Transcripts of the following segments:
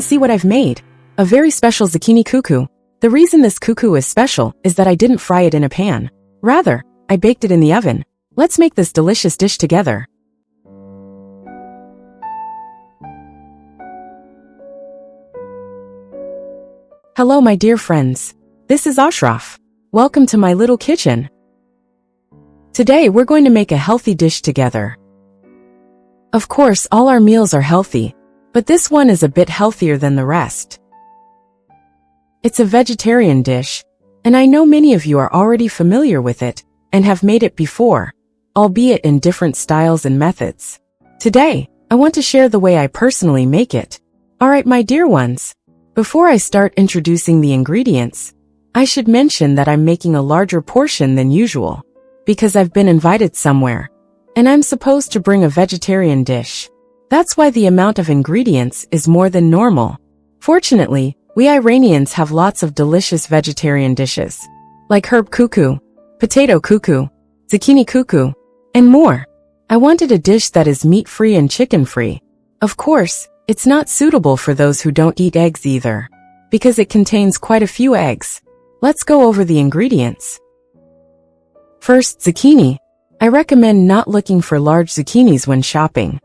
can see what I've made. A very special zucchini kuku. The reason this kuku is special is that I didn't fry it in a pan. Rather, I baked it in the oven. Let's make this delicious dish together. Hello my dear friends. This is Ashraf. Welcome to my little kitchen. Today we're going to make a healthy dish together. Of course, all our meals are healthy, but this one is a bit healthier than the rest. It's a vegetarian dish, and I know many of you are already familiar with it and have made it before, albeit in different styles and methods. Today, I want to share the way I personally make it. Alright my dear ones, before I start introducing the ingredients, I should mention that I'm making a larger portion than usual, because I've been invited somewhere, and I'm supposed to bring a vegetarian dish. That's why the amount of ingredients is more than normal. Fortunately, we Iranians have lots of delicious vegetarian dishes, like herb kuku, potato kuku, zucchini kuku, and more. I wanted a dish that is meat-free and chicken-free. Of course, it's not suitable for those who don't eat eggs either, because it contains quite a few eggs. Let's go over the ingredients. First, zucchini. I recommend not looking for large zucchinis when shopping.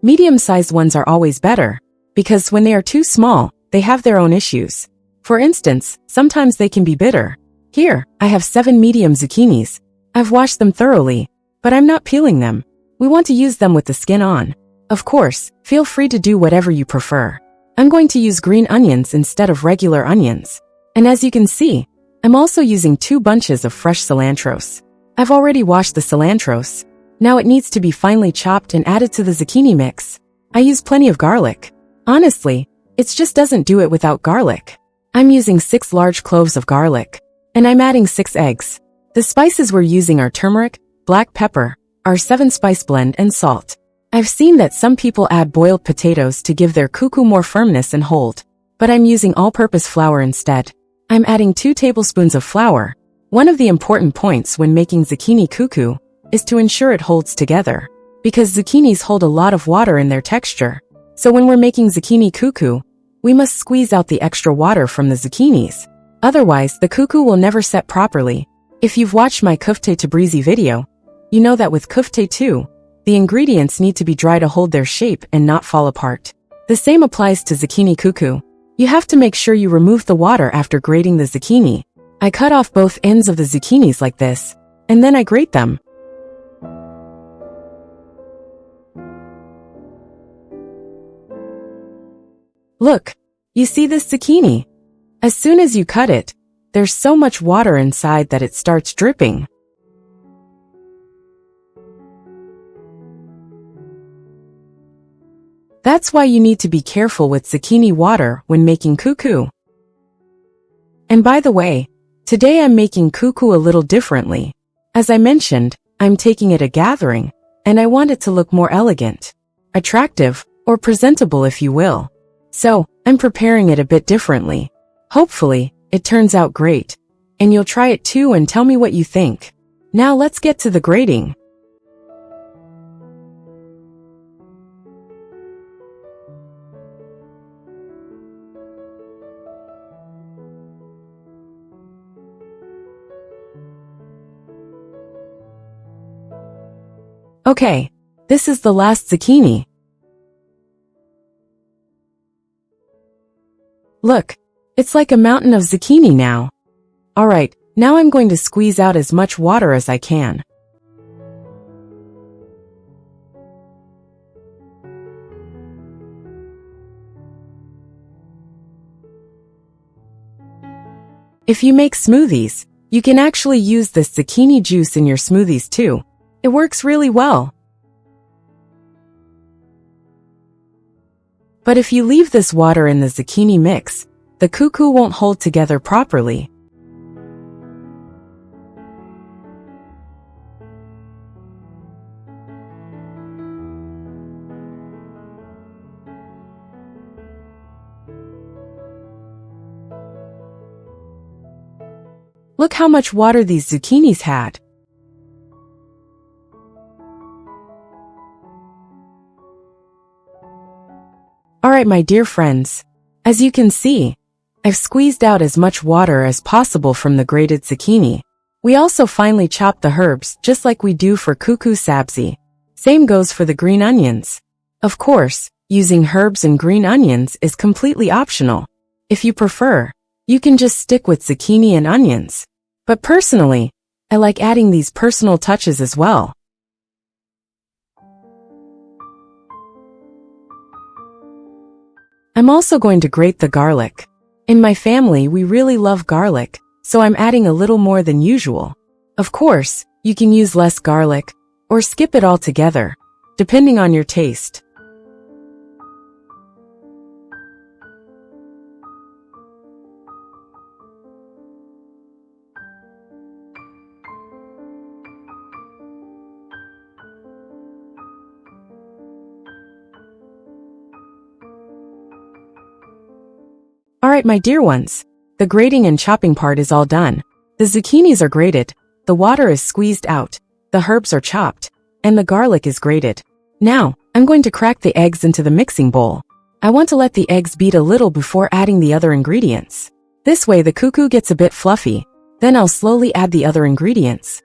Medium-sized ones are always better, because when they are too small, they have their own issues. For instance, sometimes they can be bitter. Here, I have 7 medium zucchinis. I've washed them thoroughly, but I'm not peeling them. We want to use them with the skin on. Of course, feel free to do whatever you prefer. I'm going to use green onions instead of regular onions. And as you can see, I'm also using 2 bunches of fresh cilantros. I've already washed the cilantros. Now it needs to be finely chopped and added to the zucchini mix. I use plenty of garlic. Honestly, it just doesn't do it without garlic. I'm using 6 large cloves of garlic. And I'm adding 6 eggs. The spices we're using are turmeric, black pepper, our 7-spice blend, and salt. I've seen that some people add boiled potatoes to give their kuku more firmness and hold. But I'm using all-purpose flour instead. I'm adding 2 tablespoons of flour. One of the important points when making zucchini kuku is to ensure it holds together, because zucchinis hold a lot of water in their texture. So when we're making zucchini kuku, we must squeeze out the extra water from the zucchinis. Otherwise, the kuku will never set properly. If you've watched my kofte tabrizi video, you know that with kofte too, the ingredients need to be dry to hold their shape and not fall apart. The same applies to zucchini kuku. You have to make sure you remove the water after grating the zucchini. I cut off both ends of the zucchinis like this, and then I grate them. Look, you see this zucchini? As soon as you cut it, there's so much water inside that it starts dripping. That's why you need to be careful with zucchini water when making kuku. And by the way, today I'm making kuku a little differently. As I mentioned, I'm taking it a gathering, and I want it to look more elegant, attractive, or presentable if you will. So, I'm preparing it a bit differently. Hopefully, it turns out great, and you'll try it too and tell me what you think. Now let's get to the grating. Okay, this is the last zucchini. Look, it's like a mountain of zucchini now. Alright, now I'm going to squeeze out as much water as I can. If you make smoothies, you can actually use this zucchini juice in your smoothies too. It works really well. But if you leave this water in the zucchini mix, the kuku won't hold together properly. Look how much water these zucchinis had. Alright, my dear friends. As you can see, I've squeezed out as much water as possible from the grated zucchini. We also finely chopped the herbs just like we do for Kuku Sabzi. Same goes for the green onions. Of course, using herbs and green onions is completely optional. If you prefer, you can just stick with zucchini and onions. But personally, I like adding these personal touches as well. I'm also going to grate the garlic. In my family, we really love garlic, so I'm adding a little more than usual. Of course, you can use less garlic, or skip it altogether, depending on your taste. Alright, my dear ones. The grating and chopping part is all done. The zucchinis are grated, the water is squeezed out, the herbs are chopped, and the garlic is grated. Now, I'm going to crack the eggs into the mixing bowl. I want to let the eggs beat a little before adding the other ingredients. This way the kuku gets a bit fluffy. Then I'll slowly add the other ingredients.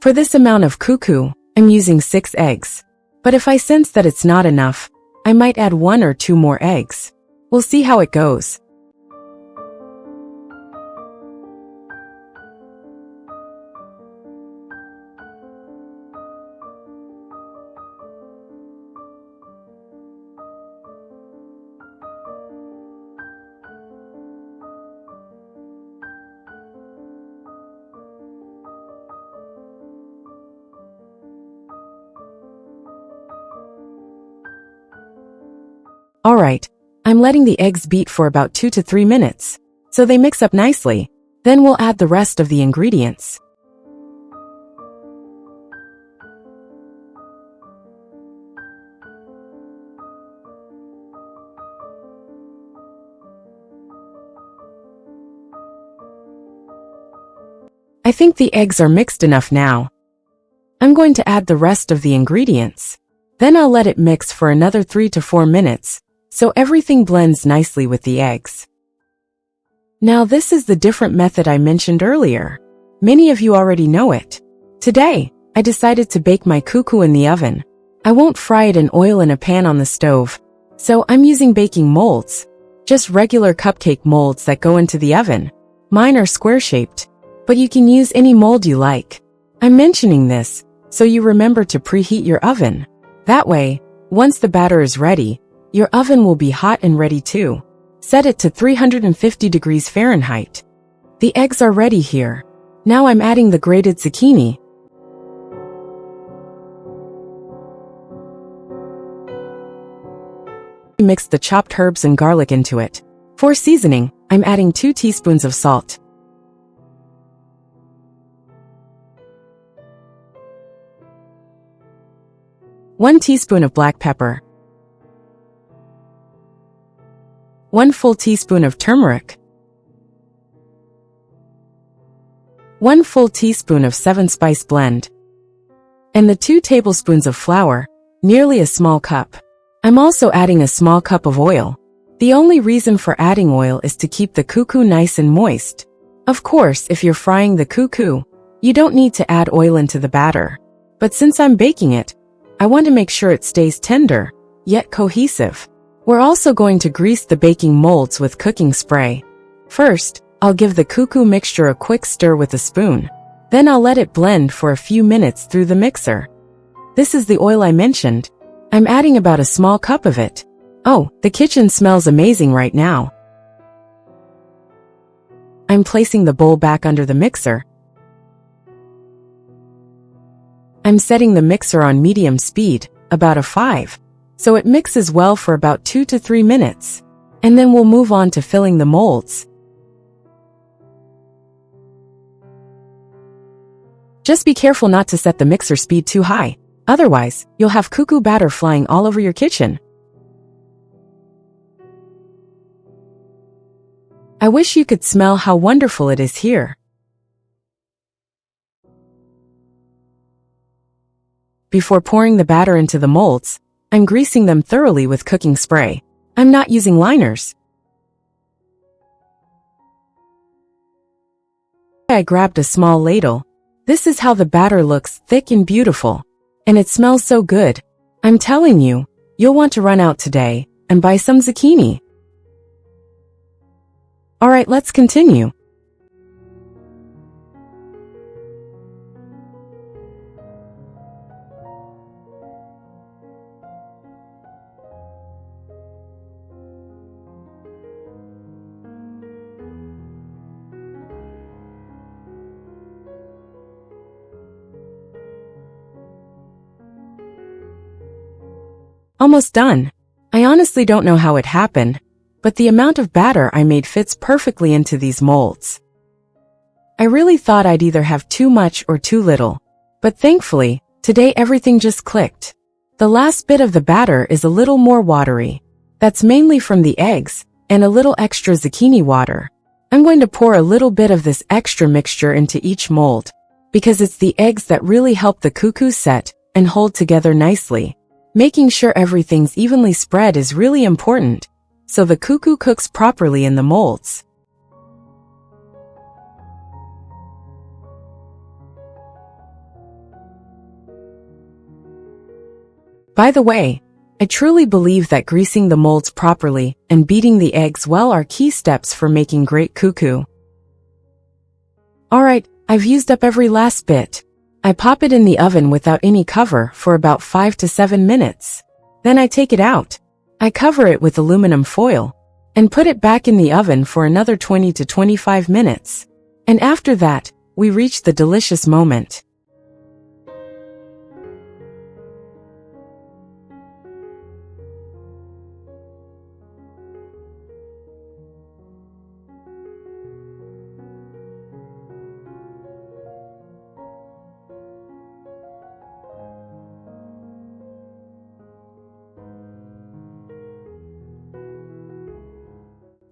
For this amount of kuku, I'm using 6 eggs. But if I sense that it's not enough, I might add 1 or 2 more eggs. We'll see how it goes. Alright, I'm letting the eggs beat for about 2 to 3 minutes, so they mix up nicely. Then we'll add the rest of the ingredients. I think the eggs are mixed enough now. I'm going to add the rest of the ingredients. Then I'll let it mix for another 3 to 4 minutes. So everything blends nicely with the eggs. Now this is the different method I mentioned earlier. Many of you already know it. Today, I decided to bake my kuku in the oven. I won't fry it in oil in a pan on the stove. So I'm using baking molds. Just regular cupcake molds that go into the oven. Mine are square-shaped, but you can use any mold you like. I'm mentioning this so you remember to preheat your oven. That way, once the batter is ready, your oven will be hot and ready too. Set it to 350 degrees Fahrenheit. The eggs are ready here. Now I'm adding the grated zucchini. Mix the chopped herbs and garlic into it. For seasoning, I'm adding 2 teaspoons of salt. One teaspoon of black pepper. 1 full teaspoon of turmeric. 1 full teaspoon of 7-spice blend. And the 2 tablespoons of flour, nearly a small cup. I'm also adding a small cup of oil. The only reason for adding oil is to keep the kuku nice and moist. Of course, if you're frying the kuku, you don't need to add oil into the batter. But since I'm baking it, I want to make sure it stays tender, yet cohesive. We're also going to grease the baking molds with cooking spray. First, I'll give the kuku mixture a quick stir with a spoon. Then I'll let it blend for a few minutes through the mixer. This is the oil I mentioned. I'm adding about a small cup of it. Oh, the kitchen smells amazing right now. I'm placing the bowl back under the mixer. I'm setting the mixer on medium speed, about a 5. So it mixes well for about 2 to 3 minutes. And then we'll move on to filling the molds. Just be careful not to set the mixer speed too high. Otherwise, you'll have kuku batter flying all over your kitchen. I wish you could smell how wonderful it is here. Before pouring the batter into the molds, I'm greasing them thoroughly with cooking spray. I'm not using liners. I grabbed a small ladle. This is how the batter looks, thick and beautiful. And it smells so good. I'm telling you, you'll want to run out today and buy some zucchini. Alright, let's continue. Almost done. I honestly don't know how it happened, but the amount of batter I made fits perfectly into these molds. I really thought I'd either have too much or too little, but thankfully, today everything just clicked. The last bit of the batter is a little more watery. That's mainly from the eggs and a little extra zucchini water. I'm going to pour a little bit of this extra mixture into each mold, because it's the eggs that really help the kukus set and hold together nicely. Making sure everything's evenly spread is really important, so the kuku cooks properly in the molds. By the way, I truly believe that greasing the molds properly and beating the eggs well are key steps for making great kuku. Alright, I've used up every last bit. I pop it in the oven without any cover for about 5 to 7 minutes. Then I take it out. I cover it with aluminum foil and put it back in the oven for another 20 to 25 minutes. And after that, we reach the delicious moment.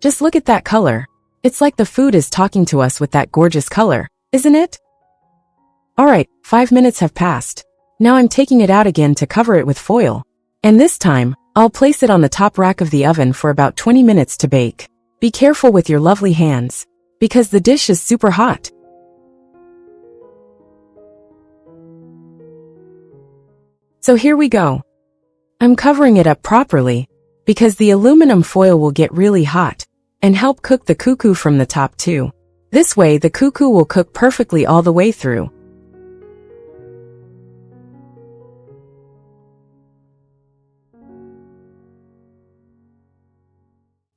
Just look at that color. It's like the food is talking to us with that gorgeous color, isn't it? Alright, 5 minutes have passed. Now I'm taking it out again to cover it with foil. And this time, I'll place it on the top rack of the oven for about 20 minutes to bake. Be careful with your lovely hands, because the dish is super hot. So here we go. I'm covering it up properly, because the aluminum foil will get really hot and help cook the kuku from the top too. This way the kuku will cook perfectly all the way through.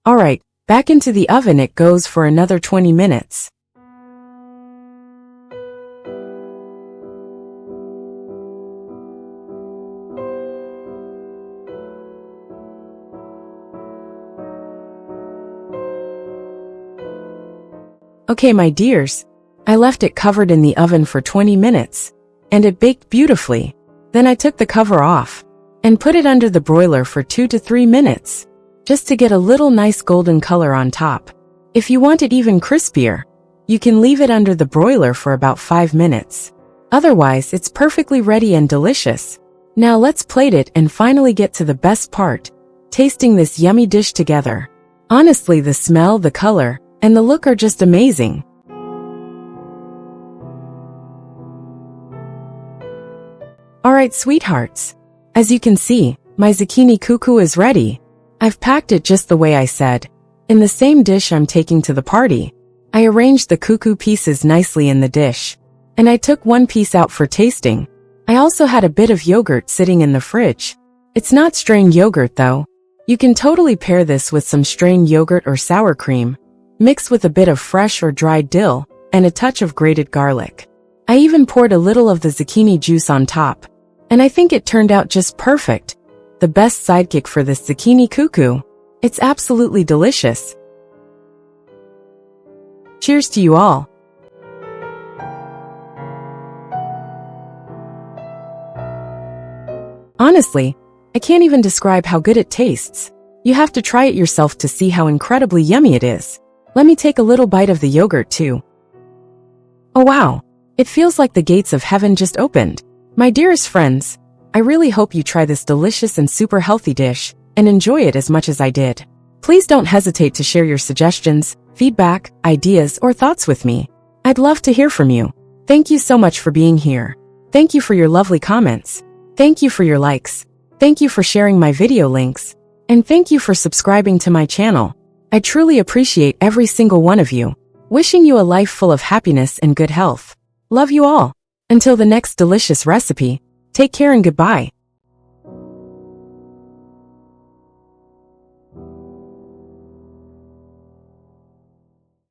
Alright, back into the oven it goes for another 20 minutes. Okay, my dears, I left it covered in the oven for 20 minutes, and it baked beautifully. Then I took the cover off and put it under the broiler for 2 to 3 minutes, just to get a little nice golden color on top. If you want it even crispier, you can leave it under the broiler for about 5 minutes. Otherwise, it's perfectly ready and delicious. Now let's plate it and finally get to the best part, tasting this yummy dish together. Honestly, the smell, the color, and the look are just amazing. Alright, sweethearts. As you can see, my zucchini kuku is ready. I've packed it just the way I said, in the same dish I'm taking to the party. I arranged the kuku pieces nicely in the dish, and I took one piece out for tasting. I also had a bit of yogurt sitting in the fridge. It's not strained yogurt though. You can totally pair this with some strained yogurt or sour cream, mixed with a bit of fresh or dried dill, and a touch of grated garlic. I even poured a little of the zucchini juice on top, and I think it turned out just perfect. The best sidekick for this zucchini kuku. It's absolutely delicious. Cheers to you all. Honestly, I can't even describe how good it tastes. You have to try it yourself to see how incredibly yummy it is. Let me take a little bite of the yogurt too. Oh wow! It feels like the gates of heaven just opened. My dearest friends, I really hope you try this delicious and super healthy dish and enjoy it as much as I did. Please don't hesitate to share your suggestions, feedback, ideas, or thoughts with me. I'd love to hear from you. Thank you so much for being here. Thank you for your lovely comments. Thank you for your likes. Thank you for sharing my video links. And thank you for subscribing to my channel. I truly appreciate every single one of you. Wishing you a life full of happiness and good health. Love you all. Until the next delicious recipe, take care and goodbye.